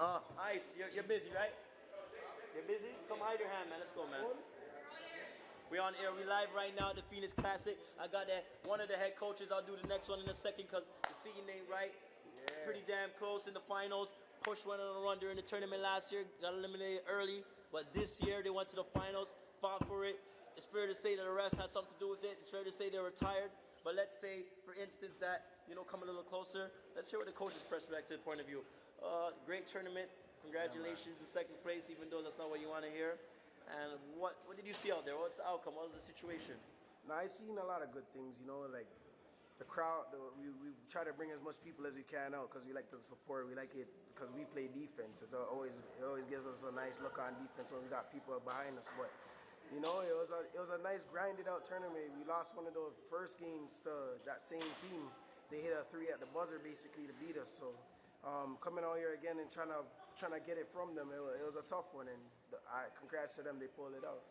Ice, you're busy, right? You're busy? Come hide your hand, man. Let's go, man. We on air. We live right now at the Phoenix Classic. I got that one of the head coaches. I'll do the next one in a second because the seating ain't right. Yeah. Pretty damn close in the finals. Push went on a run during the tournament last year. Got eliminated early. But this year they went to the finals, fought for it. It's fair to say that the refs had something to do with it. It's fair to say they were tired. But let's say, for instance, that, come a little closer. Let's hear what the coach's perspective point of view. Great tournament. Congratulations in second place, even though that's not what you want to hear. And what did you see out there? What's the outcome? What was the situation? No, I seen a lot of good things, like the crowd. We try to bring as much people as we can out because we like to support. We like it because we play defense. It always gives us a nice look on defense when we got people behind us. But it was a nice grinded out tournament. We lost one of those first games to that same team. They hit a 3 at the buzzer basically to beat us. So coming out here again and trying to get it from them, it was a tough one. And congrats to them, they pulled it out.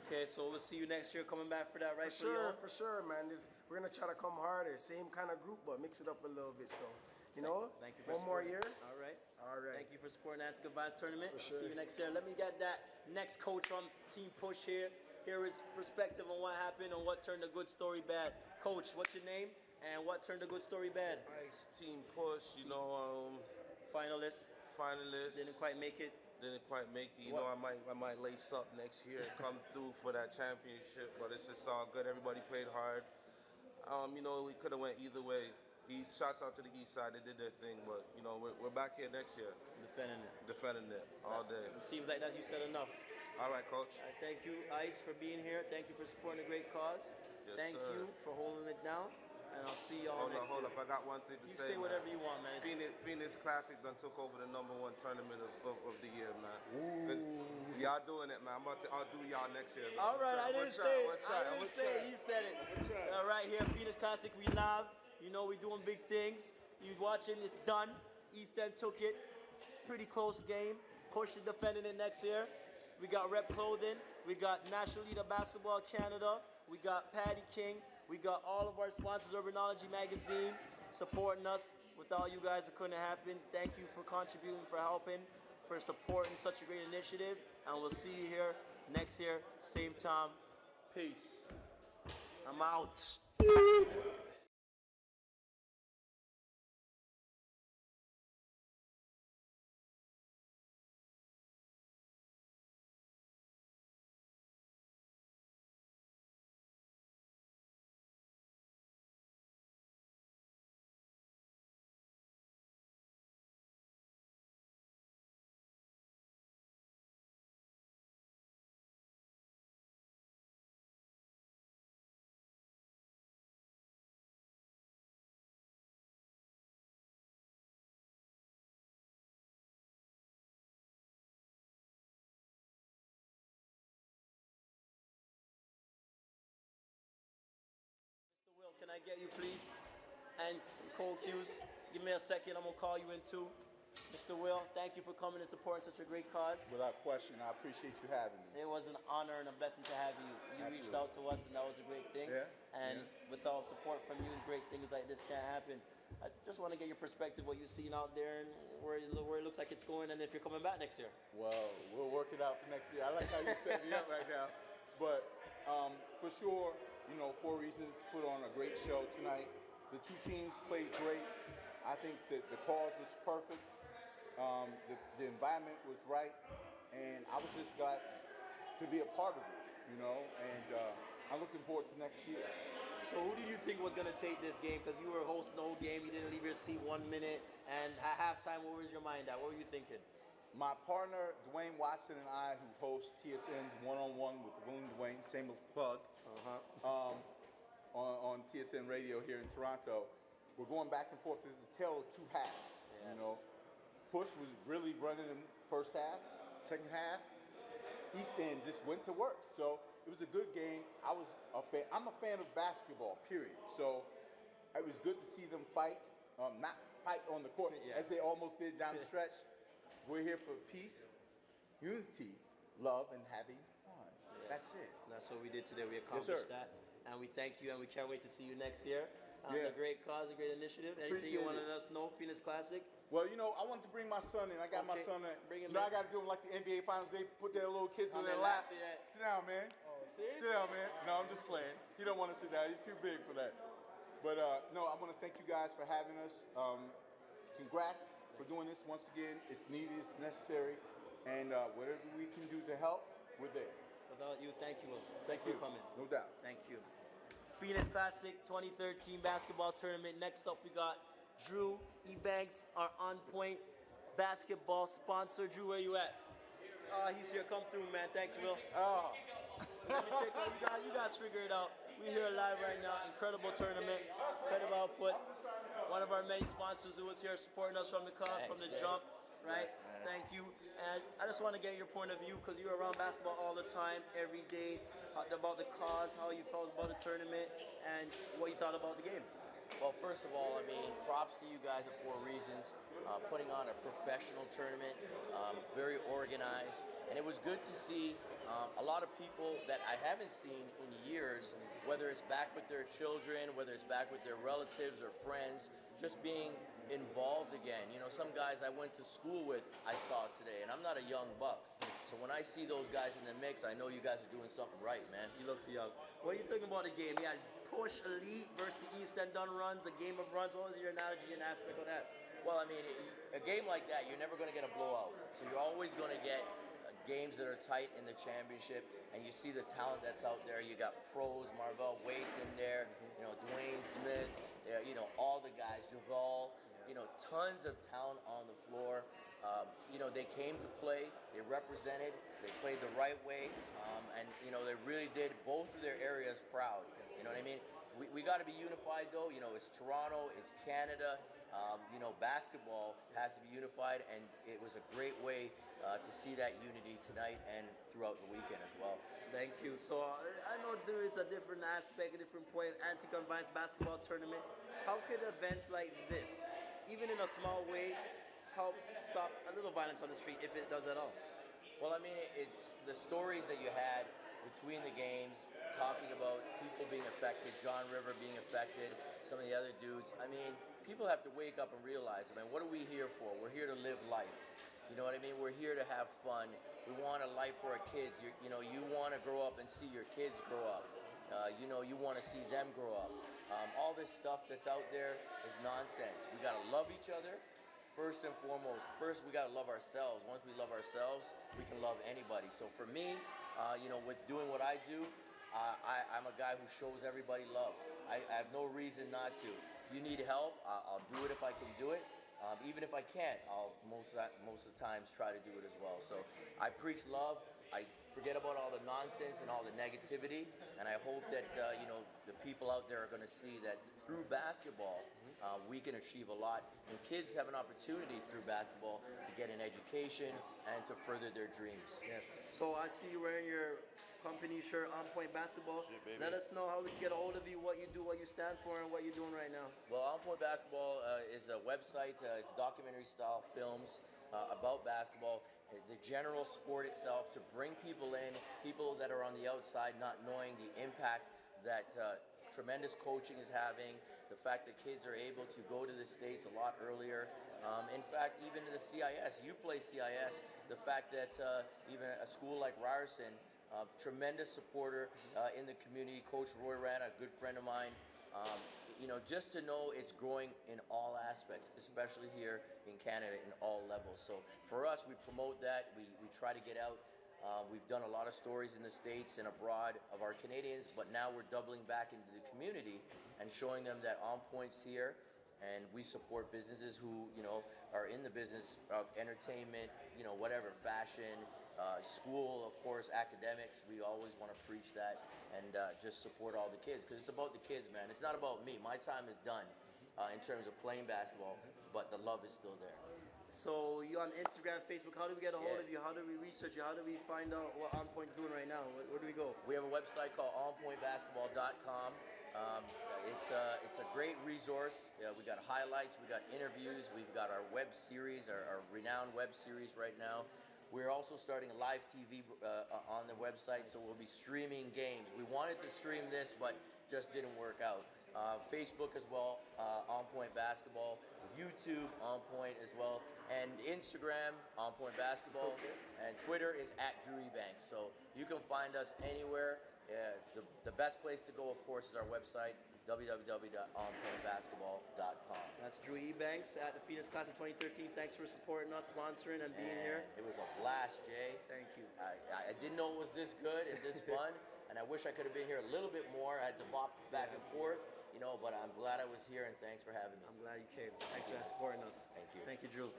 Okay, so we'll see you next year coming back for that, right? For sure, man. We're gonna try to come harder. Same kind of group, but mix it up a little bit. So, thank you for one more year. All right. Thank you for supporting the Antigua Vines tournament. For sure. See you next year. Let me get that next coach from Team Push here. Hear his perspective on what happened and what turned a good story bad. Coach, what's your name and what turned a good story bad? Nice Team Push, Finalists. Didn't quite make it. I might lace up next year and come through for that championship, but it's just all good. Everybody played hard. We could have went either way. Shouts out to the East Side, they did their thing, but we're back here next year. Defending it all day. It seems like that you said enough. All right, Coach. Thank you, Ice, for being here. Thank you for supporting a great cause. Yes, Thank sir. you for holding it down. And I'll see y'all next year. Hold up. I got one thing to say. You say whatever you want, man. Phoenix Classic done took over the #1 tournament of the year, man. Ooh. Y'all doing it, man. I'll do y'all next year. Man. All right, I didn't say it. He said it. All right, here, Phoenix Classic, we live. We doing big things. You watching, it's done. East End took it. Pretty close game. Push is defending it next year. We got Rep Clothing. We got National Leader Basketball Canada. We got Patty King. We got all of our sponsors, Urbanology Magazine, supporting us. Without you guys, it couldn't happen. Thank you for contributing, for helping, for supporting such a great initiative. And we'll see you here next year, same time. Peace. I'm out. Mr. Will, can I get you, please? And Cole Hughes, give me a second. I'm going to call you in, too. Mr. Will, thank you for coming and supporting such a great cause. Without question, I appreciate you having me. It was an honor and a blessing to have you. You Absolutely. Reached out to us, and that was a great thing. Yeah. And without support from you, great things like this can't happen. I just want to get your perspective, what you've seen out there, and where it looks like it's going, and if you're coming back next year. Well, we'll work it out for next year. I like how you set me up right now. But for sure, 4 reasons, put on a great show tonight. The two teams played great. I think that the cause was perfect. The environment was right, and I was just glad to be a part of it, and I'm looking forward to next year. So who did you think was going to take this game? Because you were hosting the whole game, you didn't leave your seat 1 minute, and at halftime, where was your mind at? What were you thinking? My partner, Dwayne Watson, and I, who host TSN's One-on-One with William Dwayne, same plug, on TSN Radio here in Toronto, we're going back and forth. There's a tale of two halves, Yes. Push was really running in first half. Second half, East End just went to work. So it was a good game. I'm a fan of basketball, period. So it was good to see them fight, not fight on the court, as they almost did down the stretch. We're here for peace, unity, love, and having fun. That's it. That's what we did today. We accomplished that. And we thank you, and we can't wait to see you next year. A great cause, a great initiative. Anything you want to let us know, Phoenix Classic? Well, you know, I wanted to bring my son in. I got my son in. Bring him you know, in. I got to do them like the NBA Finals. They put their little kids on their lap. Yeah. Sit down, man. Oh, seriously? Sit down, man. No, I'm just playing. He don't want to sit down. He's too big for that. But no, I want to thank you guys for having us. Congrats for doing this once again. It's needed, it's necessary, and whatever we can do to help, we're there. Without you, thank you. Thank you for coming. No doubt. Thank you. Phoenix Classic 2013 basketball tournament. Next up, we got Drew Ebanks, our On Point basketball sponsor. Drew, where you at? He's here. Come through, man. Thanks, Will. Oh. Let me take over. You guys figure it out. We're here live right now. Incredible tournament. Incredible output. One of our many sponsors who was here supporting us from the cause, from the jump. Right? Yes, thank you. And I just want to get your point of view because you're around basketball all the time, every day, about the cause, how you felt about the tournament, and what you thought about the game. Well, first of all, I mean, props to you guys at Four Reasons, putting on a professional tournament, very organized, and it was good to see a lot of people that I haven't seen in years, whether it's back with their children, whether it's back with their relatives or friends, just being involved again. You know, some guys I went to school with I saw today, and I'm not a young buck. So when I see those guys in the mix, I know you guys are doing something right, man. He looks young. What are you thinking about the game? You had Push Elite versus the East End Done Runs, a game of runs. What was your analogy and aspect of that? Well, I mean, a game like that, you're never going to get a blowout. So you're always going to get games that are tight in the championship, and you see the talent that's out there. You got pros, Marvell Waite in there, you know, Dwayne Smith, you know, all the guys, Duval, you know, tons of talent on the floor. You know, they came to play, they represented, they played the right way, and, you know, they really did both of their areas proud. You know what I mean? We got to be unified, though. You know, it's Toronto, it's Canada. You know, basketball has to be unified, and it was a great way to see that unity tonight and throughout the weekend as well. Thank you. So I know there is a different aspect, a different point, anti-conviolence basketball tournament. How could events like this, even in a small way, help stop a little violence on the street, if it does at all? Well, I mean, it's the stories that you had between the games, talking about people being affected, John River being affected, some of the other dudes. I mean, people have to wake up and realize, I mean, what are we here for? We're here to live life. You know what I mean? We're here to have fun. We want a life for our kids. You know, you want to grow up and see your kids grow up. You know, you want to see them grow up. All this stuff that's out there is nonsense. We got to love each other. First and foremost, first we got to love ourselves. Once we love ourselves, we can love anybody. So for me, you know, with doing what I do, I'm a guy who shows everybody love. I have no reason not to. If you need help, I'll do it if I can do it. Even if I can't, I'll most of the times try to do it as well. So I preach love. I forget about all the nonsense and all the negativity, and I hope that you know, the people out there are going to see that through basketball, we can achieve a lot, and kids have an opportunity through basketball to get an education and to further their dreams. Yes. So I see you wearing your company shirt, On Point Basketball. Sure, baby. Let us know how we can get a hold of you, what you do, what you stand for, and what you're doing right now. Well, On Point Basketball is a website. It's documentary-style films about basketball, the general sport itself, to bring people in, people that are on the outside not knowing the impact that tremendous coaching is having, the fact that kids are able to go to the States a lot earlier. In fact, even to the CIS, you play CIS, the fact that even a school like Ryerson, tremendous supporter in the community. Coach Roy Rana, a good friend of mine. You know, just to know it's growing in all aspects, especially here in Canada in all levels. So for us, we promote that. We try to get out. We've done a lot of stories in the States and abroad of our Canadians, but now we're doubling back into the community and showing them that On Point's here, and we support businesses who, you know, are in the business of entertainment, you know, whatever, fashion, school, of course, academics. We always want to preach that and just support all the kids, because it's about the kids, man. It's not about me. My time is done in terms of playing basketball, but the love is still there. So you on Instagram, Facebook, how do we get a hold of you? How do we research you? How do we find out what On Point's doing right now? Where do we go? We have a website called onpointbasketball.com. It's a great resource. We got highlights, we got interviews, we've got our web series, our renowned web series right now. We're also starting a live TV on the website, so we'll be streaming games. We wanted to stream this, but just didn't work out. Facebook as well, On Point Basketball, YouTube On Point as well, and Instagram On Point Basketball, and Twitter is @DrewEbanks. So you can find us anywhere. The best place to go, of course, is our website, www.onpointbasketball.com. That's Drew Ebanks at the Phoenix Classic 2013. Thanks for supporting us, sponsoring, and being here. It was a blast, Jay. Thank you. I didn't know it was this good and this fun, and I wish I could have been here a little bit more. I had to bop back and forth, but I'm glad I was here, and thanks for having me. I'm glad you came. Thanks for supporting us. Thank you. Thank you, Drew.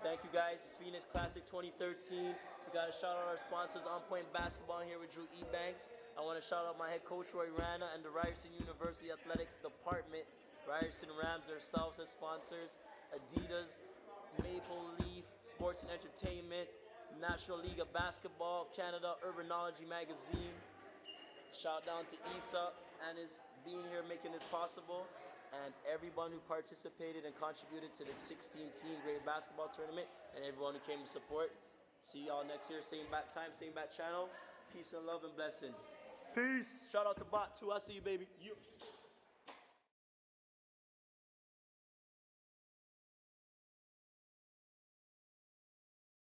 Thank you, guys. Phoenix Classic 2013. We got to shout out our sponsors, On Point Basketball, here with Drew Ebanks. I want to shout out my head coach, Roy Rana, and the Ryerson University Athletics Department. Ryerson Rams themselves as sponsors. Adidas, Maple Leaf, Sports and Entertainment, National League of Basketball of Canada, Urbanology Magazine. Shout down to Isa and his being here making this possible, and everyone who participated and contributed to the 16-team grade basketball tournament, and everyone who came to support. See y'all next year, same bat time, same bat channel. Peace and love and blessings. Peace. Shout out to Bot too. I see you, baby. You.